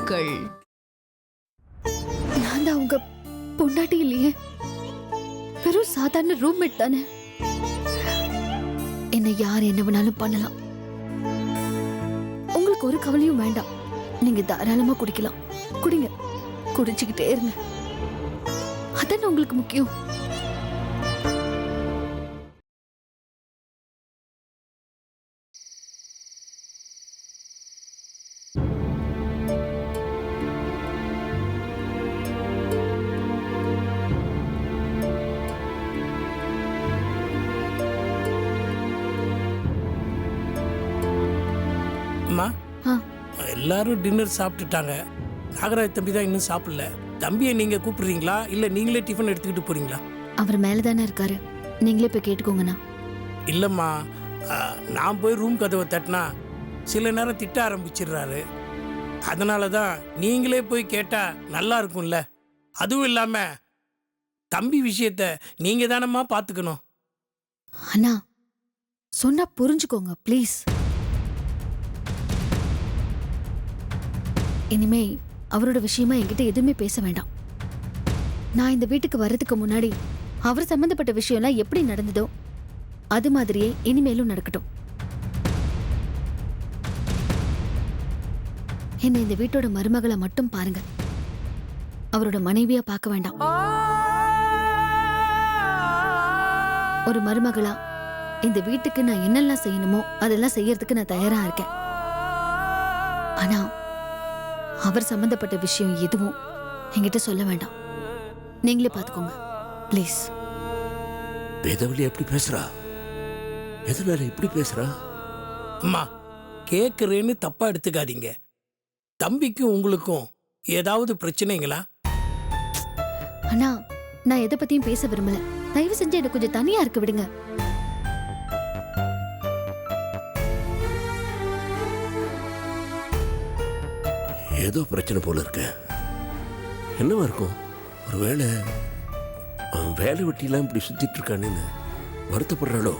வாழ்த்துக்கள். நான் தான் உங்க பொண்டாட்டி இல்லையே, வெறும் சாதாரண ரூம்மேட் தானே. என்ன யார் என்ன வேணாலும் பண்ணலாம். உங்களுக்கு ஒரு கவலையும் வேண்டாம். நீங்க தாராளமா குடிக்கலாம். குடிங்க, குடிச்சுக்கிட்டே இருங்க. அதானே உங்களுக்கு முக்கியம். எல்லாரும் டின்னர் சாப்பிட்டுட்டாங்க. நாகராஜ் தம்பி தான் இன்னும் சாப்பிடல. தம்பியை நீங்க கூப்பிடுறீங்களா இல்ல நீங்களே டிஃபன் எடுத்துக்கிட்டு போறீங்களா? அவர் மேலதானே இருக்காரு, நீங்களே போய் கேட்டுக்கோங்கண்ணா. இல்லம்மா, நான் போய் ரூம் கதவை தட்டினா சில நேரம் திட்ட ஆரம்பிச்சிடுறாரு. அதனால தான் நீங்களே போய் கேட்டா நல்லா இருக்கும்ல. அதுவும் இல்லாம தம்பி விஷயத்த நீங்க தானம்மா பாத்துக்கணும். அண்ணா சொன்னா புரிஞ்சுக்கோங்க ப்ளீஸ். இனிமே அவரோட விஷயமா என்கிட்ட எதுவுமே பேச வேண்டாம். நான் இந்த வீட்டுக்கு வர்றதுக்கு முன்னாடி அவர் சம்பந்தப்பட்ட விஷயம்லாம் எப்படி நடந்ததோ அது மாதிரியே இனிமேலும் நடக்கட்டும். என்ன இந்த வீட்டோட மருமகளை மட்டும் பாருங்க, அவரோட மனைவியா பார்க்க வேண்டாம். ஒரு மருமகளா இந்த வீட்டுக்கு நான் என்னெல்லாம் செய்யணுமோ அதெல்லாம் செய்யறதுக்கு நான் தயாரா இருக்கேன். ஆனா அவர் சம்பந்தப்பட்ட விஷயம் எதுவும் என்கிட்ட சொல்ல வேண்டாம். நீங்களே பாத்துக்கோங்க ப்ளீஸ். வேதவழி எப்படி பேசுறா? எதனால இப்படி பேசுறா? அம்மா, கேட்குறேன்னு தப்பா எடுத்துக்காதீங்க. தம்பிக்கும் உங்களுக்கும் ஏதாவது பிரச்சனைங்களா? அண்ணா நான் எதை பத்தியும் பேச விரும்பல. தயவு செஞ்சு என்ன கொஞ்சம் தனியா இருக்க விடுங்க. ஏதோ பிரச்சனை போல இருக்கு. என்னவா இருக்கும்? ஒருவேளை அவன் வேலை வெட்டிலாம் இப்படி சுத்திட்டு இருக்கான்னு வருத்தப்படுறாளோ?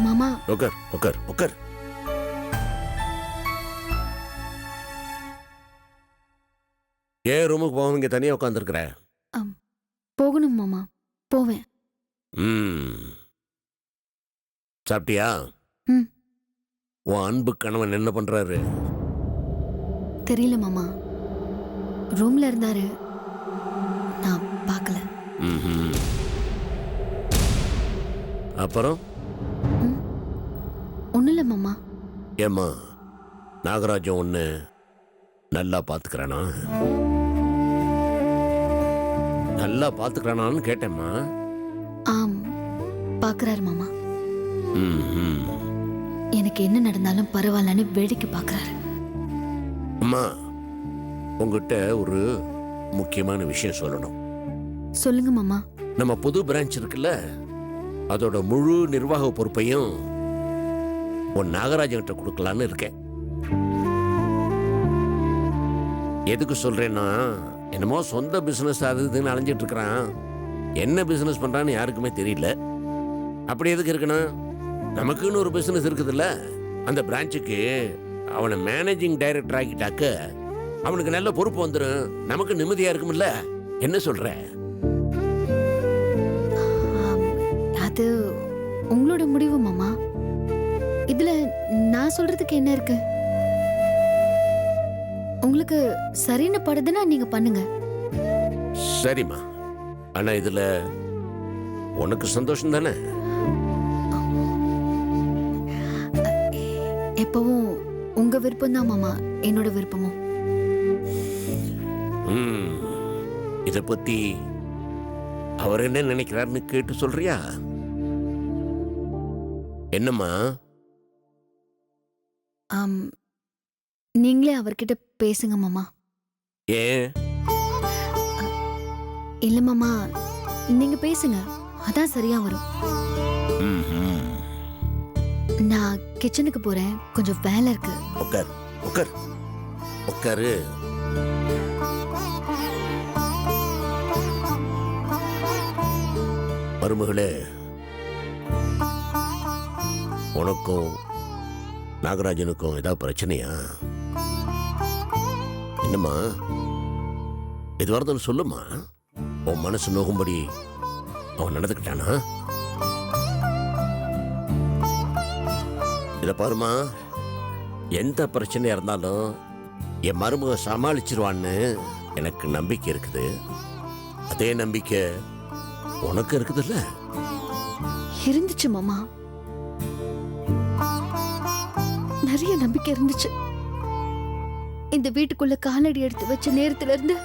மாமா உட்கார் உட்கார் உட்கார். ஏன் ரூமுக்கு போவீங்க தனியா உட்காந்துருக்குற? போகணும் மாமா, போவேன். சாப்பிட்டியா? உன் அன்பு கணவன் என்ன பண்றாரு? தெரியல மாமா, ரூம்ல இருந்தாரு, நான் பார்க்கல. அப்புறம் ஒண்ணும் இல்ல மாமா. ஏம்மா, நாகராஜன் ஒண்ணு நல்லா பாத்துக்கிறானா? நல்லா பாத்துக்கிறானான்னு கேட்டேம்மா. ஆம், பாக்குறாரு மாமா. எனக்கு என்ன நடந்தாலும் பரவாயில்லன்னு வேடிக்கை பாக்குறாரு. அம்மா, உங்ககிட்ட ஒரு முக்கியமான விஷயம் சொல்லணும். சொல்லுங்க மாமா. நம்ம புது பிரான்ச் இருக்குல்ல, அதோட முழு நிர்வாக பொறுப்பையும் உன் நாகராஜன் கிட்ட கொடுக்கலான்னு இருக்கேன். எதுக்கு சொல்றேன்னா, என்னமோ சொந்த பிசினஸ் அது இதுன்னு அலைஞ்சிட்டு இருக்கிறான். என்ன பிசினஸ் பண்றான்னு யாருக்குமே தெரியல. அப்படி எதுக்கு இருக்கணும்? நமக்குன்னு ஒரு பிசினஸ் இருக்குதுல்ல, அந்த பிரான்ச்சுக்கு அவனை மேனேஜிங் டைரக்டர் ஆகிட்டாக்க அவனுக்கு நல்ல பொறுப்பு வந்துடும், நமக்கு நிம்மதியா இருக்கும்ல. என்ன சொல்ற? அது உங்களோட முடிவு மாமா. இதுல நான் சொல்றதுக்கு என்ன இருக்கு? உங்களுக்கு சரின்னு படுதுன்னா நீங்க பண்ணுங்க. சரிம்மா, ஆனா இதுல உனக்கு சந்தோஷம் தானே? எப்பவும் உங்க விருப்பம் தான் மாமா, என்னோட விருப்பமும். இத பத்தி அவர் என்ன நினைக்கிறாருன்னு கேட்டு சொல்றியா? என்னம்மா? நீங்களே அவர்கிட்ட பேசுங்க மாமா. ஏன்? இல்ல மாமா, நீங்க பேசுங்க, அதான் சரியா வரும். நான் கிச்சனுக்கு போறேன், கொஞ்சம் வேலை இருக்கு. உட்கார் உட்கார் உட்காரு. மருமகளே, உனக்கும் நாகராஜனுக்கும் ஏதாவது பிரச்சனையா? என்னம்மா, எது வரதுன்னு சொல்லுமா. உன் மனசு நோகும்படி அவன் நடந்துக்கிட்டானா? இதை பாருமா, எந்த பிரச்சனையா இருந்தாலும் என் மருமக சமாளிச்சிருவான்னு எனக்கு நம்பிக்கை இருக்குது. அதே நம்பிக்கை உனக்கு இருக்குதுல்ல? இருந்துச்சு மாமா, நிறைய நம்பிக்கை இருந்துச்சு. இந்த வீட்டுக்குள்ள காலடி எடுத்து வச்ச நேரத்துல இருந்து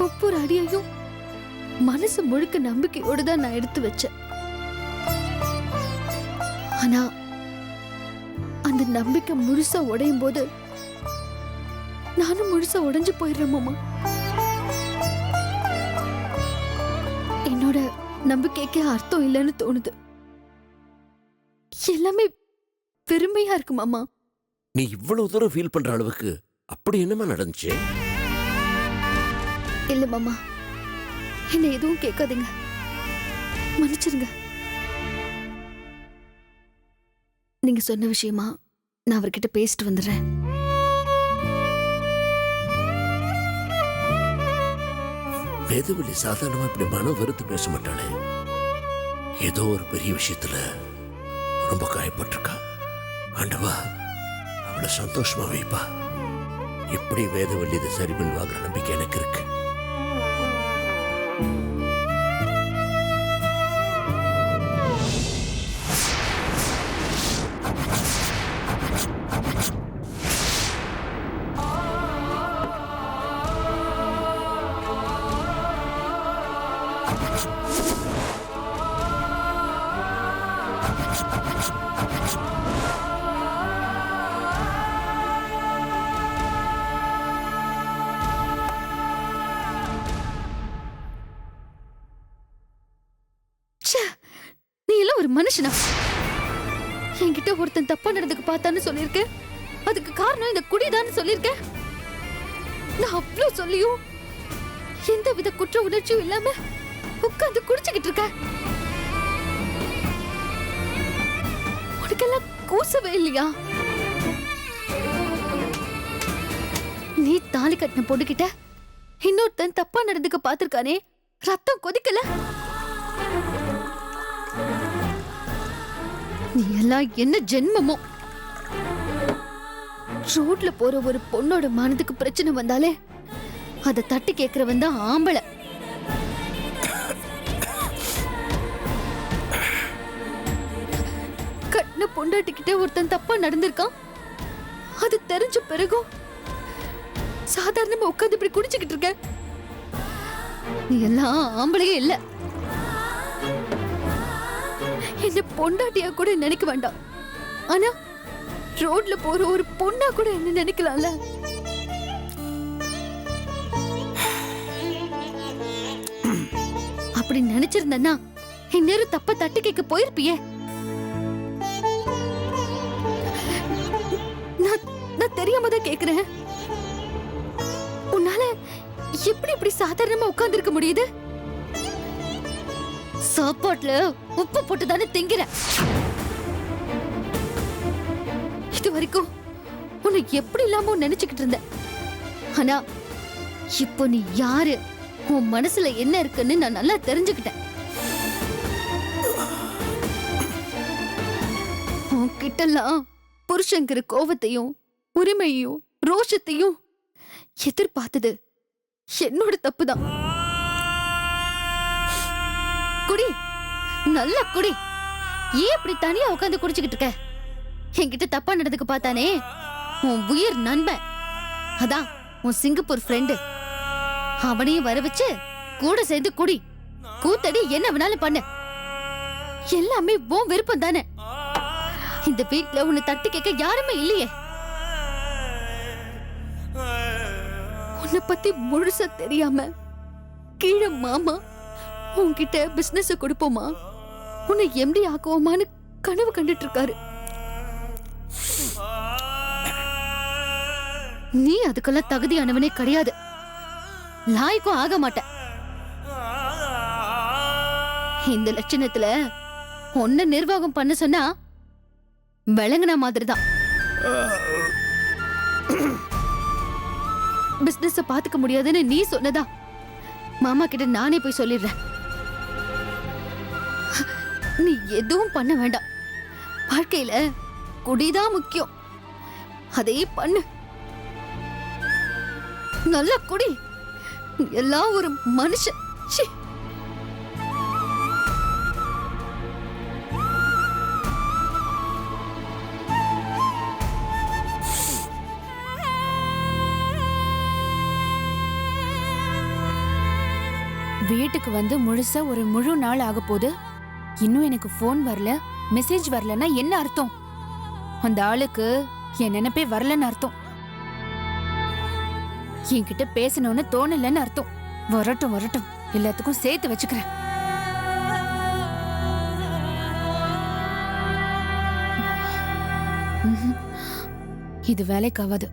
ஒவ்வொரு அடியையும் மனசு முழுக்க நம்பிக்கையோடு தான் நான் எடுத்து வச்சேன். ஆனா அந்த நம்பிக்கை முழுசா உடையும் போது நானும் முழுசா உடைஞ்சு போயிடுறேன் மாமா. என்னோட நம்பிக்கைக்கு அர்த்தம் இல்லைன்னு தோணுது. எல்லாமே பெருமையா இருக்கு மாமா. நீ இவ்வளவு தூரம் ஃபீல் பண்ற அளவுக்கு அப்படி என்னமா நடந்துச்சு? இல்ல மாமா, என்ன எதுவும் கேட்காதீங்க, மன்னிச்சிருங்க. நீங்க சொன்ன விஷயமா நான் அவர்கிட்ட பேசிட்டு வந்துடுறேன். வேதவழி சாதாரணமா இப்படி மன வெறுத்து பேச மாட்டாளே. ஏதோ ஒரு பெரிய விஷயத்துல ரொம்ப காயப்பட்டிருக்கா. ஆண்டவா, அவளை சந்தோஷமா வைப்பா. எப்படி வேதவழி இதை சரி பண்ணுவாங்கிற நம்பிக்கை எனக்கு இருக்கு. நீ எல்லாம் ஒரு மனுஷனா? என்கிட்ட ஒருத்தன் தப்பா நடந்துக்கு பார்த்தான்னு சொல்லியிருக்க, அதுக்கு காரணம் இந்த குடிதான்னு சொல்லியிருக்க. நான் அவ்வளவு சொல்லியும் எந்த வித குற்ற உணர்ச்சியும் இல்லாம உட்கார்ந்து குடிச்சுக்கிட்டு இருக்க. உனக்கெல்லாம் கூசவே இல்லையா? நீ தாலி கட்டின பொண்ணுகிட்ட இன்னொருத்தன் தப்பா நடந்துக்க பார்த்திருக்கானே, ரத்தம் கொதிக்கல? நீ எல்லாம் என்ன ஜென்மமோ? ரோட்ல போற ஒரு பொண்ணோட மனதுக்கு பிரச்சனை வந்தாலே அதை தட்டி கேட்கிறவன் தான் ஆம்பளை. கட்டின பொண்டாட்டிக்கிட்டே ஒருத்தன் தப்பா நடந்திருக்கான், அது தெரிஞ்ச பிறகும் சாதாரணமா உட்கார்ந்து இப்படி குடிச்சுக்கிட்டு இருக்க. நீ எல்லாம் ஆம்பளையே இல்ல. என்ன பொண்டாட்டியா கூட நினைக்க வேண்டாம், ஆனா ரோட்ல போற ஒரு பொண்ணா கூட என்ன நினைக்கலாம்ல. அப்படி நினைச்சிருந்தா இந்நேரம் தப்ப தட்டி கேட்க போயிருப்பியே. நான் தெரியாம தான் கேக்குறேன், உன்னால எப்படி இப்படி சாதாரணமா உட்கார்ந்து இருக்க முடியுது? சாப்பாட்டுல உப்பு போட்டு தானே திங்கிற. இது வரைக்கும் உன்னை எப்படி இல்லாம நினைச்சுக்கிட்டு இருந்த, ஆனா இப்போ நீ யாரு, உன் மனசுல என்ன இருக்குன்னு நான் நல்லா தெரிஞ்சுக்கிட்டேன். உன்கிட்டலாம் புருஷங்கிற கோவத்தையும் உரிமையும் ரோஷத்தையும் எதிர்பார்த்தது என்னோட தப்புதான். குடி, நல்லா குடி. ஏன் இப்படி தனியா உட்காந்து குடிச்சுக்கிட்டு இருக்க? என்கிட்ட தப்பா நடந்துக்க பார்த்தானே உன் உயிர் நண்பன், அதான் உன் சிங்கப்பூர் ஃப்ரெண்டு, அவனையும் வர வச்சு கூட சேர்ந்து குடி, கூத்தடி, என்ன வேணாலும் பண்ணு. எல்லாமே உன் விருப்பம் தானே. இந்த வீட்டுல உன்னை தட்டி கேட்க யாருமே இல்லையே. உன்னை பத்தி முழுசா தெரியாம கீழே மாமா உன்கிட்ட பிசினஸ் கொடுப்போமா, உன்னை எம்டி ஆக்குவோமான்னு கனவு கண்டுட்டு இருக்காரு. நீ அதுக்கெல்லாம் தகுதியானவனே கிடையாது, லாய்க்கும் ஆக மாட்ட. இந்த லட்சணத்துல உன்னை நிர்வாகம் பண்ண சொன்னா விளங்குன மாதிரி தான். பிசினஸ் பாத்துக்க முடியாதுன்னு நீ சொன்னதா மாமா கிட்ட நானே போய் சொல்லிடுறேன். நீ எதுவும் பண்ண வேண்டாம். வாழ்க்கையில குடிதான் முக்கியம். அதே பண்ணு. நல்லா குடி. எல்லாம் ஒரு மனுஷன். ச்சீ. வீட்டுக்கு வந்து முழுசா ஒரு முழு நாள் ஆக போகுது. இன்னும் எனக்கு ஃபோன் வரல, மெசேஜ் வரலன்னா என்ன அர்த்தம்? அந்த ஆளுக்கு என் நினைப்பே வரலன்னு அர்த்தம். என்கிட்ட பேசணும்னு தோணலன்னு அர்த்தம். வரட்டும் வரட்டும், எல்லாத்துக்கும் சேர்த்து வச்சுக்கிறேன். இது வேலைக்கு ஆகாது.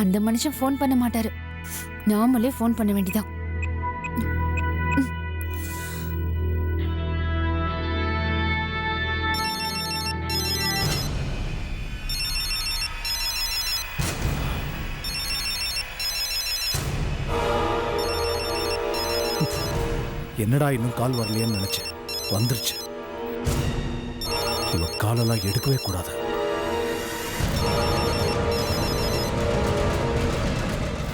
அந்த மனுஷன் ஃபோன் பண்ண மாட்டாரு. நாமளே ஃபோன் பண்ண வேண்டியதான். என்னடா இன்னும் கால் வரலையேன்னு நினைச்சேன். வந்துருச்சு. இவ காலெல்லாம் எடுக்கவே கூடாது.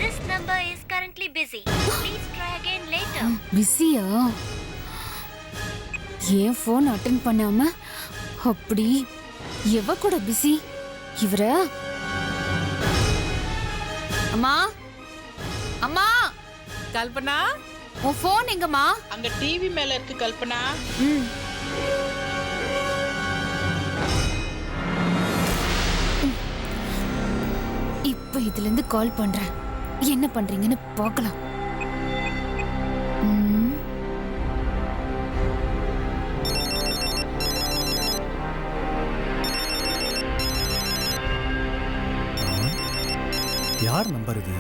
This number is currently busy. Please try again later. பிஸியா? ஏன் ஃபோன் அட்டென்ட் பண்ணாம அப்படி எவ கூட பிஸி? இவர அம்மா அம்மா கல்பனா, உன் ஃபோன் எங்கம்மா? அங்க டிவி மேல இருக்கு கல்பனா. இப்ப இதுல இருந்து கால் பண்றேன். என்ன பண்றீங்கன்னு பார்க்கலாம். யார் நம்பர் இது?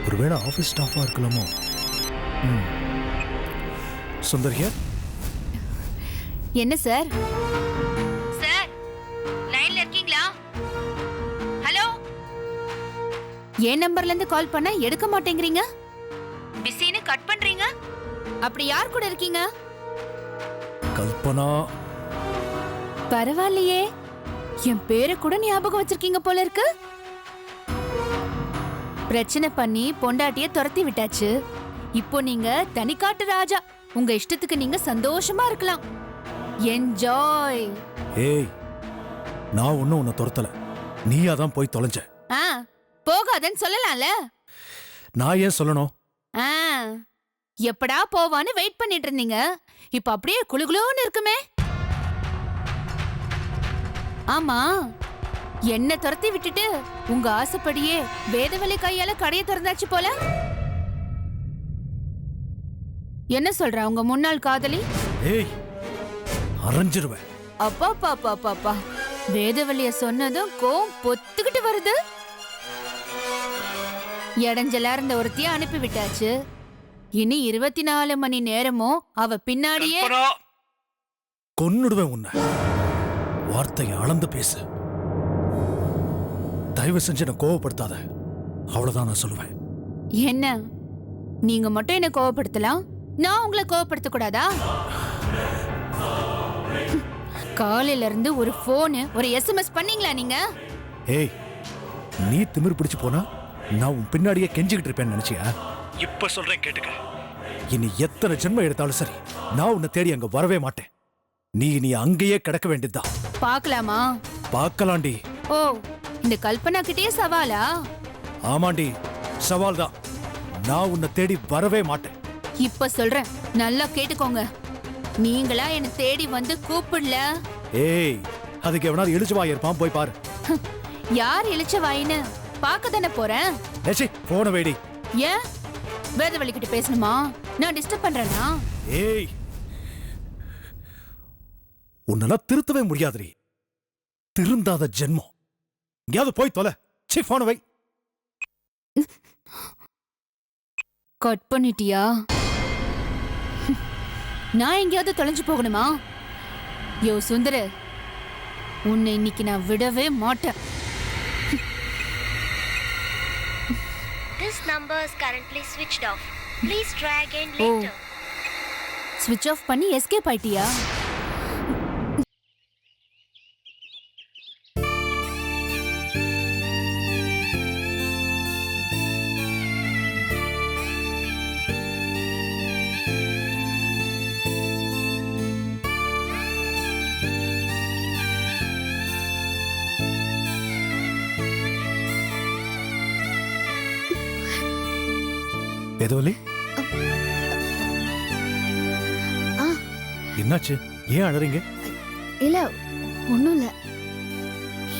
ஒருவேளை ஆபீஸ் ஸ்டாஃபா இருக்கலாமோ? சுந்தர் ஹியர். என்ன சார்? சார் லைன்ல இருக்கீங்களா? ஹலோ. என் நம்பர்ல இருந்து கால் பண்ண எடுக்க மாட்டேங்கிறீங்க. பிஸின்னு கட் பண்றீங்க. அப்படி யார் கூட இருக்கீங்க? கல்பனா. பரவாயில்லையே, என் பேரை கூட ஞாபகம் வச்சிருக்கீங்க போல இருக்கு. பிரச்சனை பண்ணி பொண்டாட்டிய துரத்தி விட்டாச்சு. இப்போ நீங்க தனிக்காட்டு ராஜா. உங்க இஷ்டத்துக்கு நீங்க சந்தோஷமா இருக்கலாம். என்ஜாய். ஏய், நான் ஒன்னும் உன்னை துரத்தல. நீயா தான் போய் தொலைஞ்ச. போகாதன்னு சொல்லலாம்ல. நான் ஏன் சொல்லணும்? எப்படா போவான்னு வெயிட் பண்ணிட்டு இருந்தீங்க. இப்ப அப்படியே குளுகுளுன்னு இருக்குமே. ஆமா, என்ன துரத்தி விட்டுட்டு உங்க ஆசைப்படியே வேதவழி கையால கடையை திறந்தாச்சு போல. என்ன சொல்ற உங்க முன்னாள் காதலி? ஏய், அரைஞ்சிருவேன். அப்பா பாப்பா பாப்பா, வேதவழிய சொன்னதும் கோம் பொத்துக்கிட்டு வருது. இடைஞ்சலா இருந்த ஒருத்திய அனுப்பி விட்டாச்சு. இனி 24 மணி நேரமும் அவ பின்னாடியே. கொன்னுடுவேன் உன்னை. வார்த்தையை அளந்து பேசு. தயவு செஞ்சு என்ன கோவப்படுத்தாத. அவ்வளவுதான் நான் சொல்லுவேன். என்ன நீங்க மட்டும் என்ன கோவப்படுத்தலாம், நான் உங்களை கோவப்படுத்த கூடாதா? காலையில இருந்து ஒரு போனு ஒரு எஸ்எம்எஸ் பண்ணீங்களா நீங்க? ஏய், நீ திமிரு பிடிச்சு போனா நான் உன் பின்னாடியே கெஞ்சிக்கிட்டு இருப்பேன்னு நினைச்சியா? இப்ப சொல்றேன் கேட்டுக்க. இனி எத்தனை ஜென்மம் எடுத்தாலும் சரி, நான் உன்னை தேடி அங்க வரவே மாட்டேன். நீ அங்கேயே கிடக்க வேண்டியதுதான். பாக்கலாமா? பாக்கலாண்டி. ஓ, இந்த கல்பனா கிட்டே சவாலா? ஆமாண்டி, சவால் தான். நான் உன்னை தேடி வரவே மாட்டேன். இப்ப சொல்றேன், நல்லா கேட்டுக்கோங்க. நீங்களா என்ன தேடி வந்து கூப்பிடல. ஏய், அதுக்கு எவனாவது இழுச்சுவாய் இருப்பான், போய் பாரு. யார் இழிச்ச வாயின்னு பாக்க தானே போறேன். ஏச்சி, போன வேடி. ஏன் வேதவழி கிட்ட பேசணுமா? நான் டிஸ்டர்ப் பண்றேனா? ஏய், உன்னெல்லாம் திருத்தவே முடியாதுரி. திருந்தாத ஜென்மம். எங்கேயாவது போய் தொலை. சீ, போன வை. கட் பண்ணிட்டியா? நான் எங்கேயாவது தொலைஞ்சு போகணுமா? யோ சுந்தர, உன்னை இன்னைக்கு நான் விடவே மாட்டேன். This number is currently switched off. Please try again ஓ, later. ஸ்விட்ச் ஆஃப் பண்ணி எஸ்கேப் ஆயிட்டியா? வேதவலி, ஆ என்னாச்சு? ஏன் அழறீங்க? இல்ல ஒன்றும் இல்லை,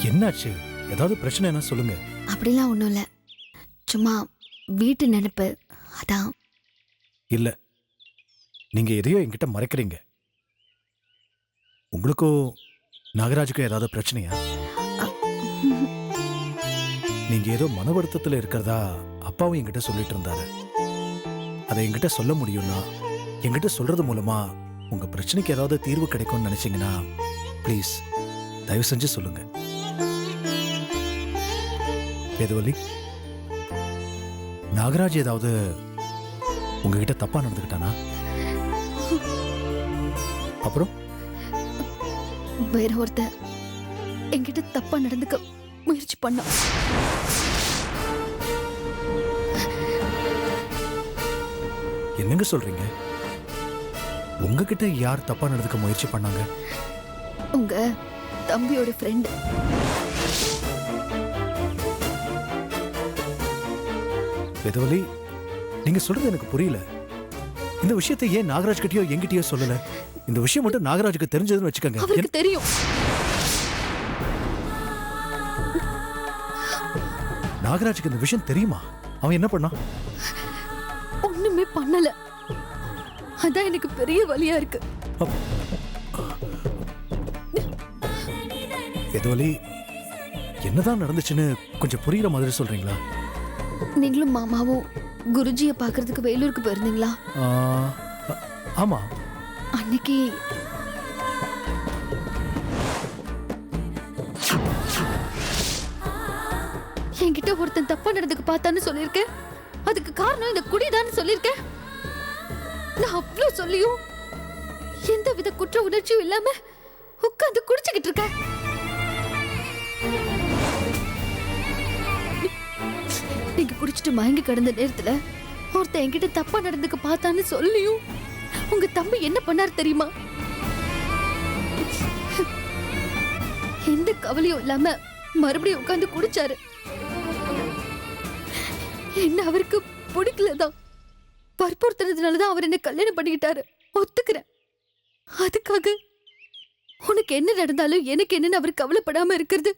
என்னாச்சு? ஏதாவது பிரச்சனை என்ன சொல்லுங்க. அப்படிலாம் ஒன்றும் இல்லை, சும்மா வீட்டு நினைப்பு, அதான். இல்ல, நீங்க எதையோ என்கிட்ட மறைக்கிறீங்க. உங்களுக்கும் நாகராஜுக்கும் ஏதாவது பிரச்சனையா? நீங்க ஏதோ மன வருத்தத்துல இருக்கிறதா அப்பாவும் என்கிட்ட சொல்லிட்டு இருந்தாரு. அதை என்கிட்ட சொல்ல முடியும்னா, என்கிட்ட சொல்றது மூலமா உங்க பிரச்சனைக்கு ஏதாவது தீர்வு கிடைக்கும்னு நினைச்சீங்கன்னா ப்ளீஸ் தயவு செஞ்சு சொல்லுங்க. வேதவல்லி, நாகராஜ் ஏதாவது உங்ககிட்ட தப்பா நடந்துக்கிட்டானா? அப்புறம் வேற ஒருத்தர் என்கிட்ட தப்பா நடந்துக்க முயற்சி பண்ண. என்னங்க சொல்றீங்க? உங்ககிட்ட யார் தப்பா நடந்துக்க முயற்சி பண்ணாங்க? உங்க தம்பியோட ஃப்ரெண்ட். வேதவலி, நீங்க சொல்றது எனக்கு புரியல. இந்த விஷயத்தை ஏன் நாகராஜ் கிட்டயோ என்கிட்டயோ சொல்லல? இந்த விஷயம் மட்டும் நாகராஜுக்கு தெரிஞ்சதுன்னு வச்சுக்கோங்க. அவருக்கு தெரியும். நாகராஜுக்கு இந்த விஷயம் தெரியுமா? அவன் என்ன பண்ணான்? ஒண்ணுமே பண்ணல. அதான் எனக்கு பெரிய வலியா இருக்கு. வேதவலி, என்னதான் நடந்துச்சுன்னு கொஞ்சம் புரியுற மாதிரி சொல்றீங்களா? நீங்களும் மாமாவும் குருஜியை பார்க்கறதுக்கு வேலூருக்கு போயிருந்தீங்களா? ஆமா. அன்னைக்கு என்கிட்ட ஒருத்தன் தப்பா நடந்துக்க பார்த்தான்னு சொல்லியிருக்கேன். அதுக்கு காரணம் இந்த குடிதான்னு சொல்லியிருக்கேன். நான் அவ்வளோ சொல்லியும் எந்த வித குற்ற உணர்ச்சியும் இல்லாம உட்கார்ந்து குடிச்சுக்கிட்டு இருக்கேன். நீங்க குடிச்சிட்டு மயங்கி கிடந்த நேரத்துல ஒருத்தன் என்கிட்ட தப்பா நடந்துக்க பார்த்தான்னு சொல்லியும் உங்க தம்பி என்ன பண்ணாரு தெரியுமா? எந்த கவலையும் இல்லாம மறுபடியும் உட்கார்ந்து குடிச்சாரு. என்ன அவருக்கு பிடிக்கலதான், வற்புறுத்துறதுனாலதான் அவர் என்ன கல்யாணம் பண்ணிக்கிட்டாரு. ஒத்துக்கிறேன். அதுக்காக உனக்கு என்ன நடந்தாலும் எனக்கு என்னன்னு அவர் கவலைப்படாம இருக்கிறது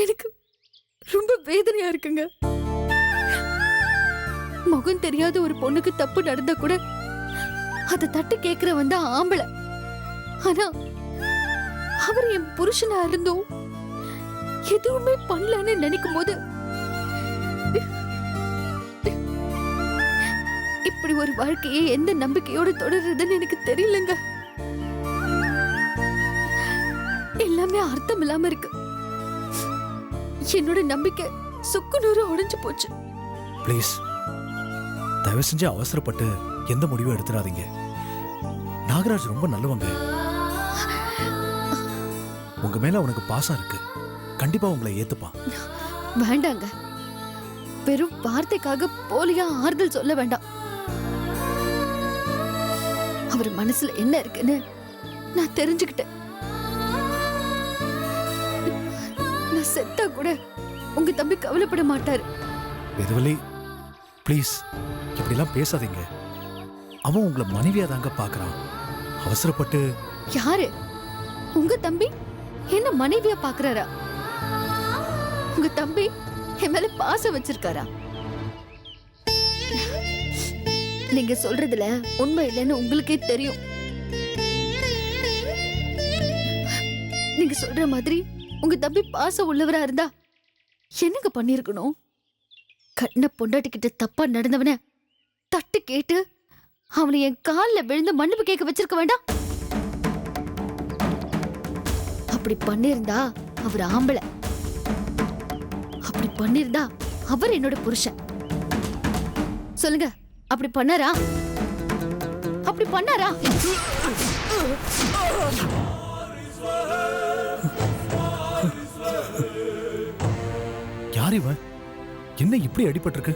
எனக்கு ரொம்ப வேதனையா இருக்குங்க. முகம் தெரியாத ஒரு பொண்ணுக்கு தப்பு நடந்தா கூட அதை தட்டு கேட்கிற வந்தா ஆம்பளை. ஆனா அவர் என் புருஷனா இருந்தும் எதுவுமே பண்ணலன்னு நினைக்கும் போது இப்படி ஒரு வாழ்க்கையை எந்த நம்பிக்கையோட தொடர்றதுன்னு எனக்கு தெரியலங்க. எல்லாமே அர்த்தம் இல்லாம இருக்கு. என்னோட நம்பிக்கை சுக்குநூறு உடைஞ்சு போச்சு. ப்ளீஸ் தயவு செஞ்சு அவசரப்பட்டு எந்த முடிவும் எடுத்துடாதீங்க. நாகராஜ் ரொம்ப நல்லவங்க. உங்க மேல அவனுக்கு பாசம் இருக்கு. கண்டிப்பா உங்களை ஏத்துப்பான். வேண்டாங்க, வெறும் வார்த்தைக்காக போலியா ஆறுதல் சொல்ல வேண்டாம். அவர் மனசுல என்ன இருக்குன்னு நான் தெரிஞ்சுக்கிட்டேன். நான் செத்தா கூட உங்க தம்பி கவலைப்பட மாட்டாரு. வேதவலி, ப்ளீஸ் இப்படிலாம் பேசாதீங்க. அவன் உங்களை மனைவியா தாங்க பாக்குறான். அவசரப்பட்டு. யாரு? உங்க தம்பி என்ன மனைவியா பாக்குறாரா? உங்க தம்பி என் மேல பாசம் வச்சிருக்காரா? நீங்க சொல்றதுல உண்மை இல்லைன்னு உங்களுக்கே தெரியும். நீங்க சொல்ற மாதிரி உங்க தம்பி பாசம் உள்ளவரா இருந்தா என்னங்க பண்ணிருக்கணும்? கண்ண பொண்டாட்டிக்கிட்ட தப்பா நடந்தவன தட்டு கேட்டு அவனை என் காலில் விழுந்து மன்னிப்பு கேட்க வச்சிருக்க வேண்டாம்? அப்படி பண்ணிருந்தா அவர் ஆம்பளை, அப்படி பண்ணிருந்தா அவர் என்னோட புருஷன். சொல்லுங்க, அப்படி பண்ணாரா? அப்படி பண்ணாரா? யார் இவன்? என்ன இப்படி அடிபட்டிருக்கு?